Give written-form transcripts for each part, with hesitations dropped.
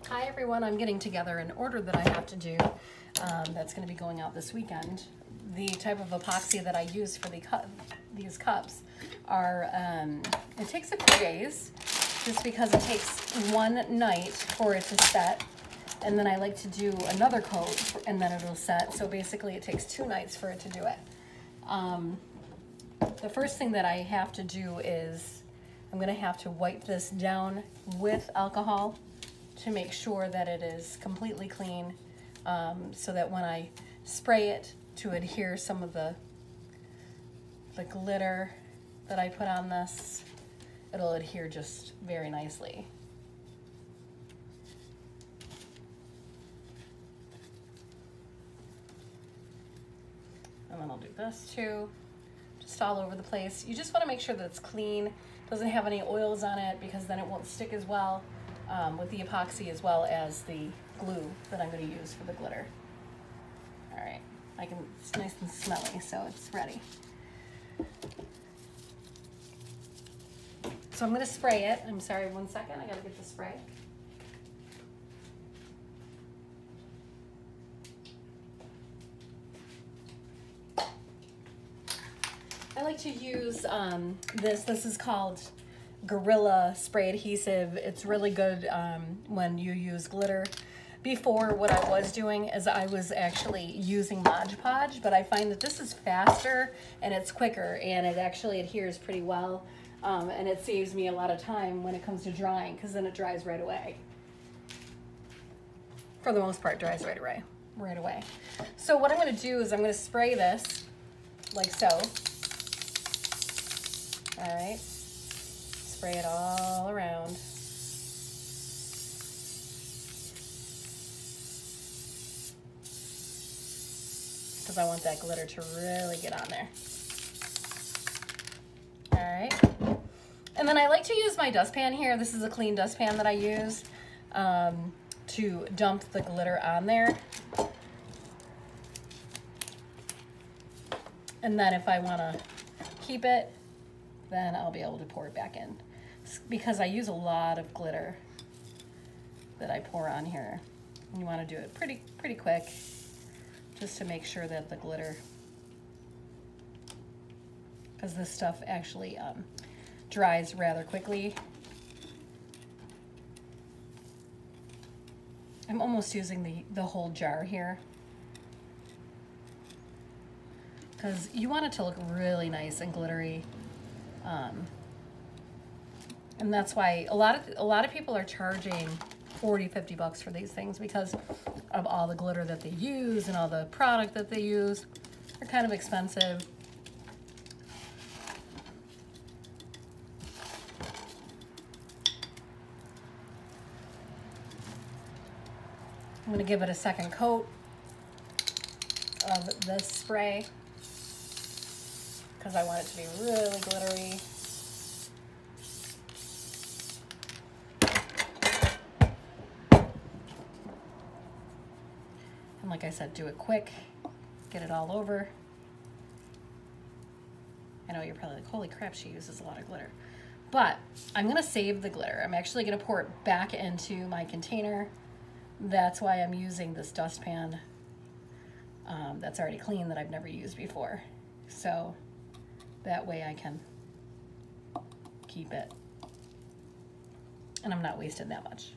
Hi everyone, I'm getting together an order that I have to do that's going to be going out this weekend. The type of epoxy that I use for these cups are, it takes a few days just because it takes one night for it to set, and then I like to do another coat and then it'll set, so basically it takes 2 nights for it to do it. The first thing that I have to do is I'm going to have to wipe this down with alcohol to make sure that it is completely clean, so that when I spray it to adhere some of the glitter that I put on this, it'll adhere just very nicely. And then I'll do this too, just all over the place. You just want to make sure that it's clean, doesn't have any oils on it, because then it won't stick as well with the epoxy as well as the glue that I'm going to use for the glitter. All right, it's nice and smelly, so it's ready. So I'm going to spray it. I'm sorry, 1 second, I got to get the spray. I like to use this is called Gorilla Spray Adhesive. It's really good when you use glitter. Before, what I was doing is I was actually using Mod Podge, but I find that this is faster and it's quicker and it actually adheres pretty well, and it saves me a lot of time when it comes to drying, because then it dries right away. For the most part, dries right away. So what I'm going to do is I'm going to spray this like so. All right. Spray it all around. Because I want that glitter to really get on there. All right. And then I like to use my dustpan here. This is a clean dustpan that I use to dump the glitter on there. And then if I want to keep it, then I'll be able to pour it back in, because I use a lot of glitter that I pour on here. And you want to do it pretty quick, just to make sure that the glitter, because this stuff actually dries rather quickly. I'm almost using the whole jar here, because you want it to look really nice and glittery. And that's why a lot of people are charging $40–50 bucks for these things, because of all the glitter that they use and all the product that they use. They're kind of expensive. I'm going to give it a second coat of this spray, because I want it to be really glittery. And like I said, do it quick, get it all over. I know you're probably like, holy crap, she uses a lot of glitter. But I'm gonna save the glitter. I'm actually gonna pour it back into my container. That's why I'm using this dustpan that's already clean, that I've never used before. So that way I can keep it, and I'm not wasting that much.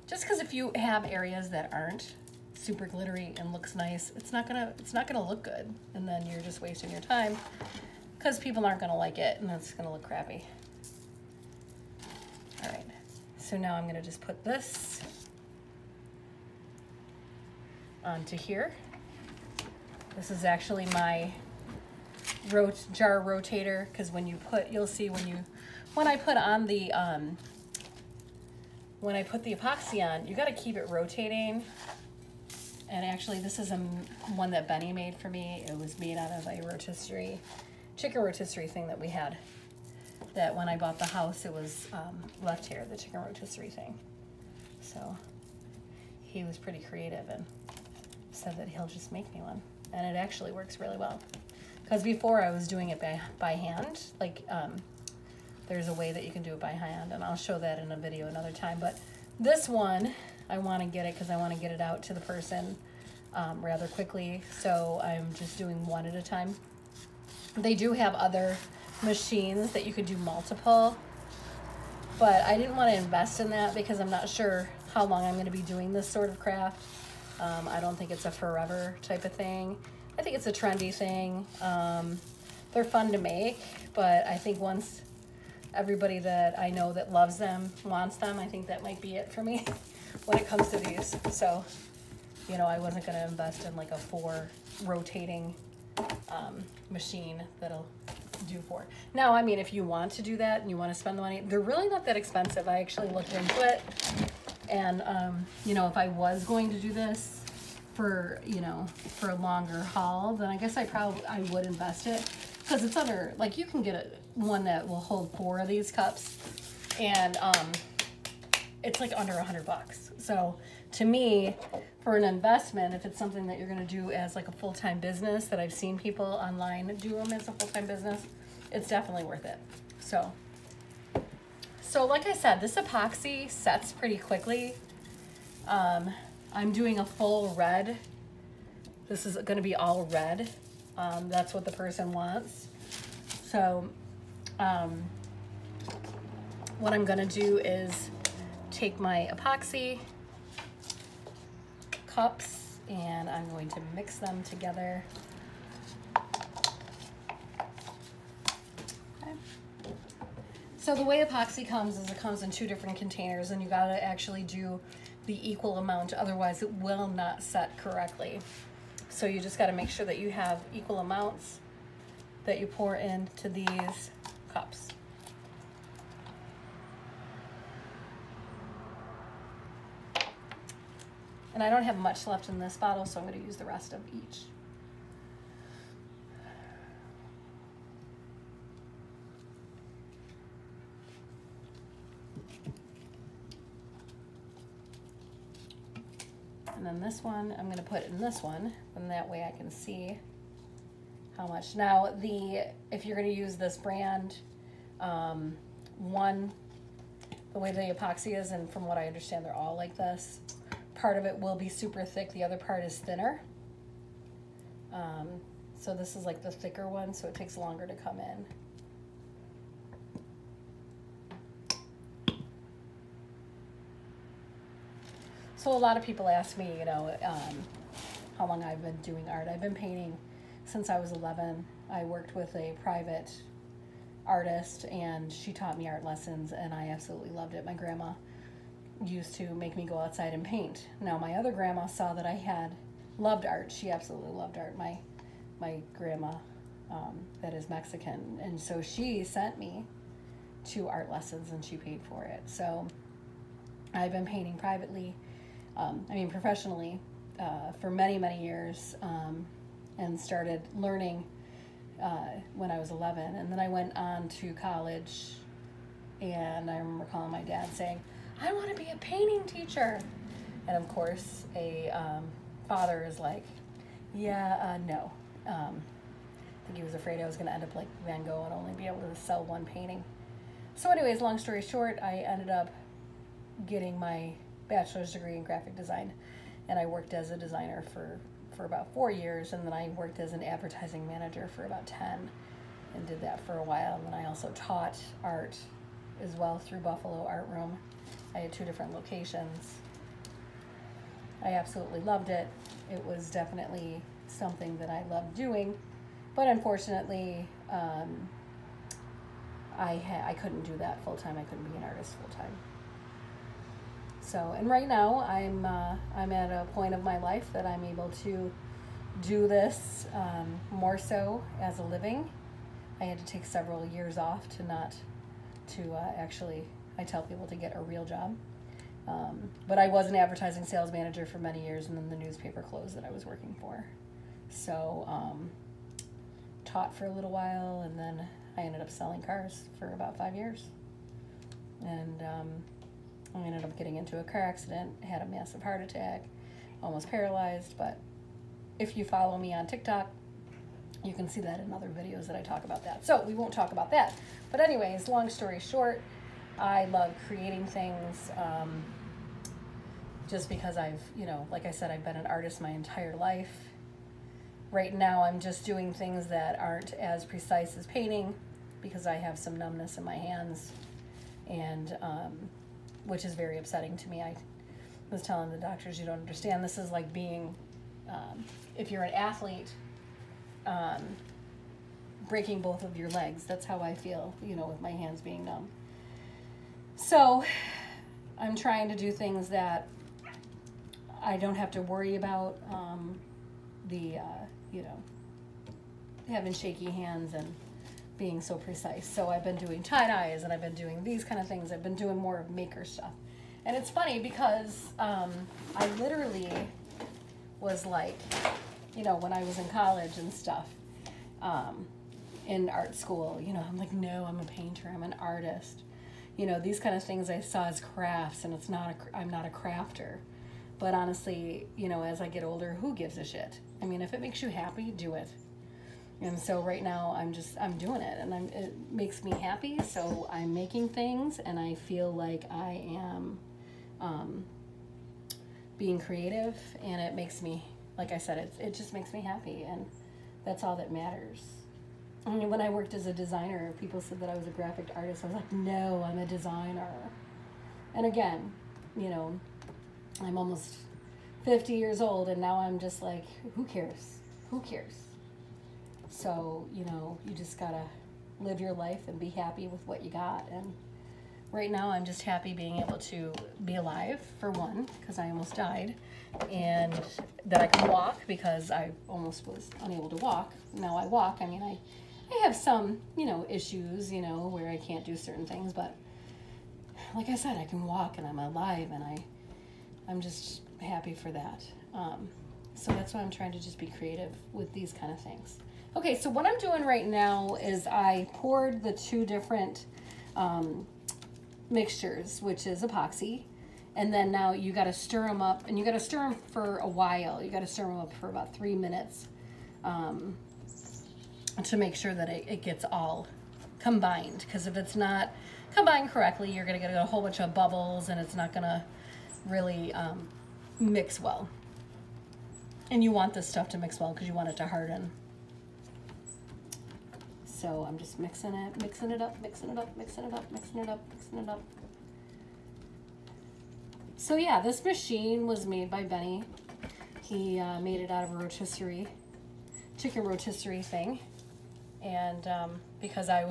Just because if you have areas that aren't super glittery and looks nice, it's not gonna look good, and then you're just wasting your time, because people aren't gonna like it and it's gonna look crappy. All right, so now I'm gonna just put this onto here. This is actually my jar rotator, because you'll see when I put on the when I put the epoxy on, you got to keep it rotating. And actually, this is one that Benny made for me. It was made out of a chicken rotisserie thing that we had. That when I bought the house, it was left here, the chicken rotisserie thing. So he was pretty creative and said that he'll just make me one. And it actually works really well. Because before I was doing it by hand, like there's a way that you can do it by hand, and I'll show that in a video another time. But This one, I want to get it because I want to get it out to the person rather quickly. So I'm just doing one at a time. They do have other machines that you could do multiple, but I didn't want to invest in that because I'm not sure how long I'm going to be doing this sort of craft. I don't think it's a forever type of thing. I think it's a trendy thing. They're fun to make, but I think once everybody that I know that loves them wants them, I think that might be it for me when it comes to these. So, you know, I wasn't going to invest in like a 4 rotating machine that'll do 4. Now, I mean, if you want to do that and you want to spend the money, they're really not that expensive. I actually looked into it, and you know, if I was going to do this for, you know, for a longer haul, then I guess I would invest it, because it's under, like, you can get one that will hold 4 of these cups, and it's like under $100. So to me, for an investment, if it's something that you're going to do as like a full-time business, that I've seen people online do them as a full-time business, it's definitely worth it. So like I said, this epoxy sets pretty quickly. I'm doing a full red. This is going to be all red. That's what the person wants. So what I'm going to do is take my epoxy cups and I'm going to mix them together. Okay. So the way epoxy comes is it comes in 2 different containers, and you got to actually do the equal amount, otherwise it will not set correctly. So you just got to make sure that you have equal amounts that you pour into these cups. And I don't have much left in this bottle, so I'm going to use the rest of each. And then this one, I'm going to put in this one, and that way I can see how much. Now, if you're going to use this brand, the way the epoxy is, and from what I understand, they're all like this. Part of it will be super thick, the other part is thinner. So this is like the thicker one, so it takes longer to come in. So a lot of people ask me, you know, how long I've been doing art. I've been painting since I was 11. I worked with a private artist, and she taught me art lessons, and I absolutely loved it. My grandma used to make me go outside and paint. Now, my other grandma saw that I loved art. She absolutely loved art. My grandma, that is Mexican, and so she sent me to art lessons, and she paid for it. So I've been painting privately, professionally, for many, many years, and started learning when I was 11. And then I went on to college, and I remember calling my dad saying, I want to be a painting teacher. And of course, a father is like, yeah, no. I think he was afraid I was going to end up like Van Gogh and only be able to sell one painting. So anyways, long story short, I ended up getting my bachelor's degree in graphic design, and I worked as a designer for about 4 years, and then I worked as an advertising manager for about 10, and did that for a while. And then I also taught art as well through Buffalo Art Room. I had 2 different locations. I absolutely loved it. It was definitely something that I loved doing, but unfortunately, I couldn't do that full-time. I couldn't be an artist full-time. So, and right now I'm at a point of my life that I'm able to do this more so as a living. I had to take several years off to actually, I tell people to get a real job. But I was an advertising sales manager for many years, and then the newspaper closed that I was working for. So taught for a little while, and then I ended up selling cars for about 5 years. And I ended up getting into a car accident, had a massive heart attack, almost paralyzed. But if you follow me on TikTok, you can see that in other videos that I talk about that. So we won't talk about that. But anyways, long story short, I love creating things. just because I've, you know, like I said, I've been an artist my entire life. Right now I'm just doing things that aren't as precise as painting because I have some numbness in my hands, and which is very upsetting to me. I was telling the doctors, you don't understand, this is like being, if you're an athlete, breaking both of your legs. That's how I feel, you know, with my hands being numb. So I'm trying to do things that I don't have to worry about you know, having shaky hands and being so precise. So I've been doing tie-dyes, and I've been doing these kind of things. I've been doing more of maker stuff. And it's funny because I literally was like, you know, when I was in college and stuff, in art school, you know, I'm like, no, I'm a painter, I'm an artist. You know, these kind of things I saw as crafts, and I'm not a crafter. But honestly, you know, as I get older, who gives a shit? I mean, if it makes you happy, do it. And so right now I'm doing it, and it makes me happy. So I'm making things, and I feel like I am being creative, and it makes me, like I said, it just makes me happy, and that's all that matters. I mean, when I worked as a designer, people said that I was a graphic artist. I was like, no, I'm a designer. And again, you know, I'm almost 50 years old, and now I'm just like, who cares? Who cares? So, you know, you just gotta live your life and be happy with what you got. And right now I'm just happy being able to be alive, for one, because I almost died, and that I can walk, because I almost was unable to walk. Now I walk. I mean, I have some, you know, issues, you know, where I can't do certain things, but like I said, I can walk, and I'm alive, and I'm just happy for that. So that's why I'm trying to just be creative with these kind of things. Okay, so what I'm doing right now is I poured the two different mixtures, which is epoxy, and then now you got to stir them up, and you got to stir them for a while. You got to stir them up for about 3 minutes to make sure that it gets all combined, because if it's not combined correctly, you're going to get a whole bunch of bubbles, and it's not going to really mix well. And you want this stuff to mix well because you want it to harden. So I'm just mixing it, mixing it up, mixing it up, mixing it up, mixing it up, mixing it up. So yeah, this machine was made by Benny. He made it out of a rotisserie, chicken rotisserie thing. And because I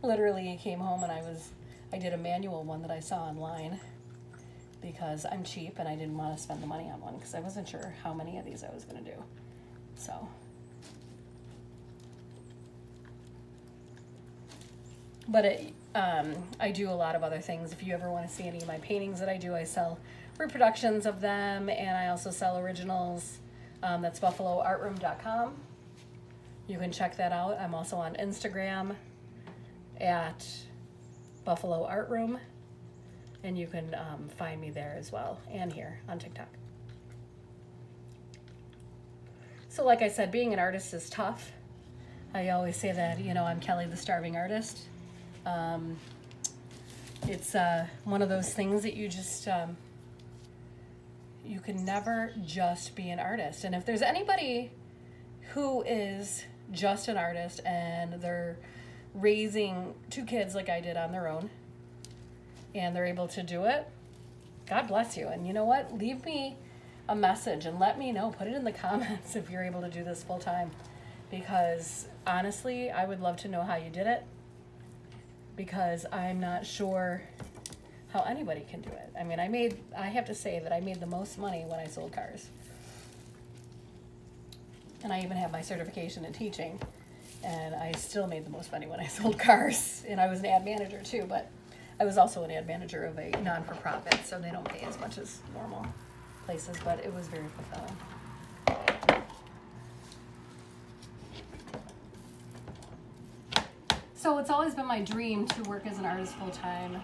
literally came home and I did a manual one that I saw online, because I'm cheap and I didn't want to spend the money on one because I wasn't sure how many of these I was going to do. So, but I do a lot of other things. If you ever want to see any of my paintings that I do, I sell reproductions of them, and I also sell originals. That's buffaloartroom.com. You can check that out. I'm also on Instagram at Buffalo Art Room, and you can find me there as well, and here on TikTok. So like I said, being an artist is tough. I always say that, you know, I'm Kelly the Starving Artist. It's one of those things that you just, you can never just be an artist. And if there's anybody who is just an artist and they're raising 2 kids like I did on their own, and they're able to do it, God bless you. And you know what? Leave me a message and let me know. Put it in the comments if you're able to do this full time, because honestly, I would love to know how you did it, because I'm not sure how anybody can do it. I mean, I have to say that I made the most money when I sold cars. And I even have my certification in teaching, and I still made the most money when I sold cars. And I was an ad manager too, but I was also an ad manager of a non-for-profit, so they don't pay as much as normal places, but it was very fulfilling. So it's always been my dream to work as an artist full-time.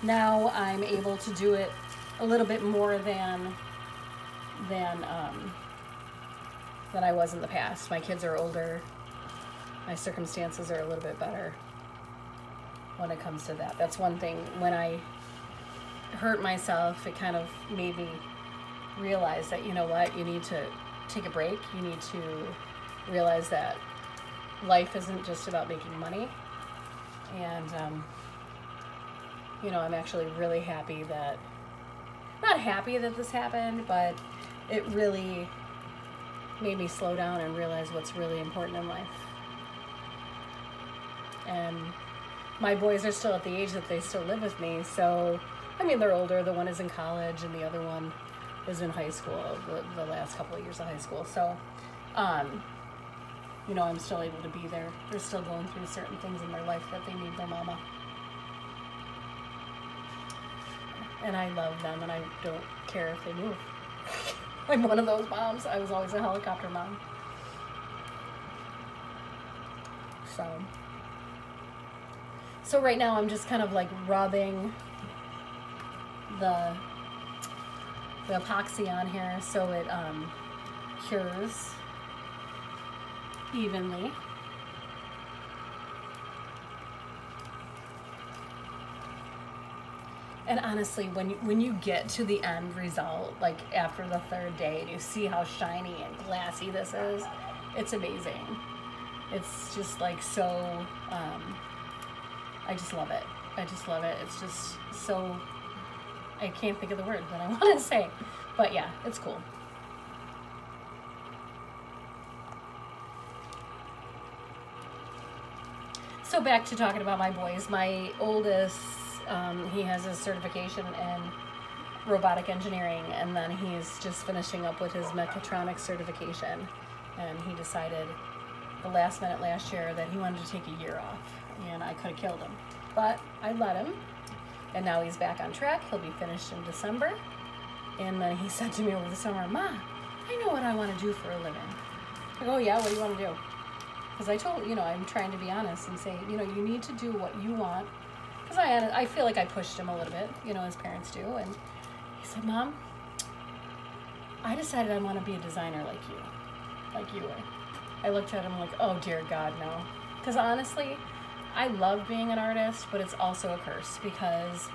Now I'm able to do it a little bit more than I was in the past. My kids are older. My circumstances are a little bit better. when it comes to that. That's one thing. When I hurt myself, it kind of made me realize that, you know what, you need to take a break. You need to realize that life isn't just about making money. And, you know, I'm actually really happy that, not happy that this happened, but it really made me slow down and realize what's really important in life. And my boys are still at the age that they still live with me, so, I mean, they're older. The one is in college and the other one is in high school, the last couple of years of high school. So, you know, I'm still able to be there. They're still going through certain things in their life that they need their mama. And I love them, and I don't care if they move. I'm one of those moms. I was always a helicopter mom. So right now I'm just kind of like rubbing the epoxy on here so it cures evenly. And honestly, when you get to the end result, like after the third day, and you see how shiny and glassy this is, it's amazing. It's just like so, I just love it. I just love it. It's just so, I can't think of the word that I want to say. But yeah, it's cool. So back to talking about my boys. My oldest, he has his certification in robotic engineering, and then he's just finishing up with his mechatronics certification. And he decided the last minute last year that he wanted to take a year off, and I could have killed him. But I let him, and now he's back on track. He'll be finished in December. And then he said to me over the summer, "Ma, I know what I want to do for a living." I go, "Oh yeah, what do you want to do?" Because I told, you know, I'm trying to be honest and say, you know, you need to do what you want. Because I feel like I pushed him a little bit, you know, as parents do. And he said, "Mom, I decided I want to be a designer like you were." I looked at him like, oh dear God, no. Because honestly, I love being an artist, but it's also a curse because,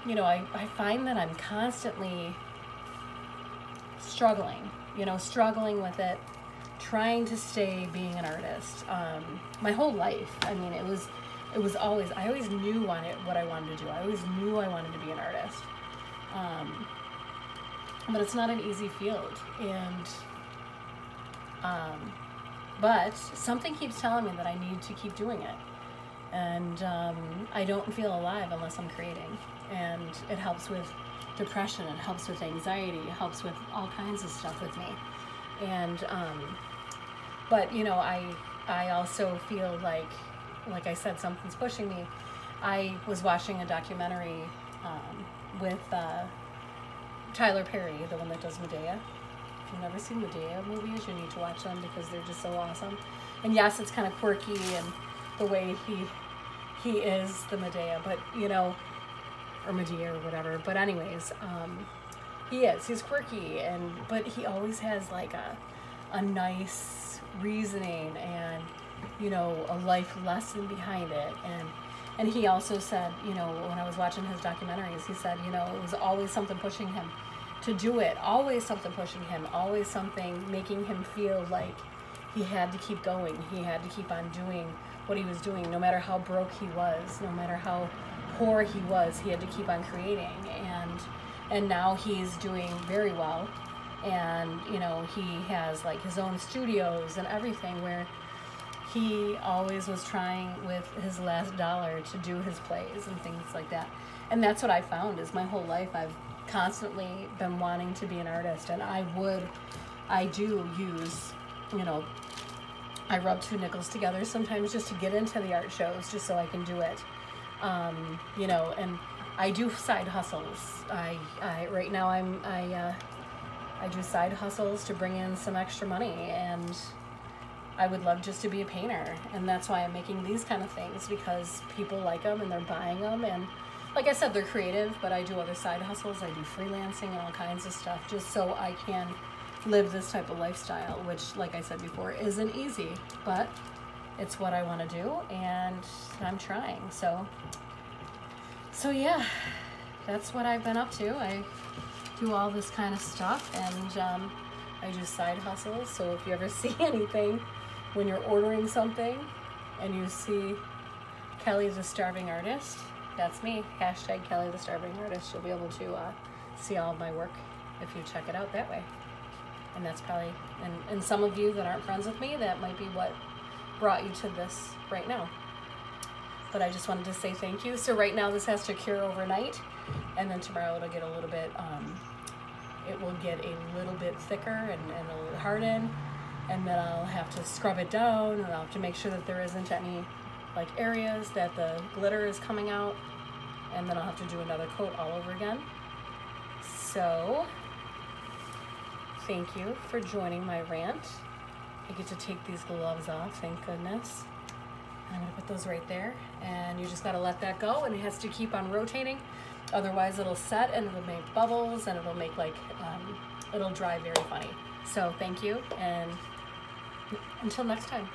you know, I find that I'm constantly struggling with it, trying to stay being an artist. My whole life, I mean, it was always, I always knew what I wanted to do. I always knew I wanted to be an artist. But it's not an easy field. And, but something keeps telling me that I need to keep doing it. And I don't feel alive unless I'm creating. And it helps with depression, it helps with anxiety, it helps with all kinds of stuff with me. And, but you know, I also feel like I said, something's pushing me. I was watching a documentary with Tyler Perry, the one that does Medea. If you've never seen Medea movies, you need to watch them because they're just so awesome. And yes, it's kind of quirky and the way he is the Medea, but you know, or Medea or whatever. But anyways, he's quirky, but he always has like a nice reasoning and, you know, a life lesson behind it. And he also said, you know, when I was watching his documentaries, he said, you know, it was always something pushing him to do it, always something pushing him, always something making him feel like he had to keep going, he had to keep on doing what he was doing, no matter how broke he was, no matter how poor he was, he had to keep on creating. And now he's doing very well, and you know, he has like his own studios and everything, where he always was trying with his last dollar to do his plays and things like that. And that's what I found, is my whole life I've constantly been wanting to be an artist. And I do use, you know, I rub two nickels together sometimes just to get into the art shows, just so I can do it. You know, and I do side hustles. Right now I do side hustles to bring in some extra money, and I would love just to be a painter. And that's why I'm making these kind of things, because people like them and they're buying them. And like I said, they're creative, but I do other side hustles. I do freelancing and all kinds of stuff just so I can live this type of lifestyle, which, like I said before, isn't easy, but it's what I want to do, and I'm trying. So yeah, that's what I've been up to. I do all this kind of stuff, and I do side hustles. So if you ever see anything when you're ordering something and you see Kelly the Starving Artist, that's me. Hashtag Kelly the Starving Artist. You'll be able to see all of my work if you check it out that way. And that's probably, and some of you that aren't friends with me, that might be what brought you to this right now. But I just wanted to say thank you. So right now this has to cure overnight, and then tomorrow it'll get a little bit, it will get a little bit thicker and it'll harden, and then I'll have to scrub it down, and I'll have to make sure that there isn't any like areas that the glitter is coming out, and then I'll have to do another coat all over again. So thank you for joining my rant. I get to take these gloves off, thank goodness. I'm gonna put those right there, and you just gotta let that go, and it has to keep on rotating. Otherwise it'll set and it'll make bubbles, and it'll make like, it'll dry very funny. So thank you, and until next time.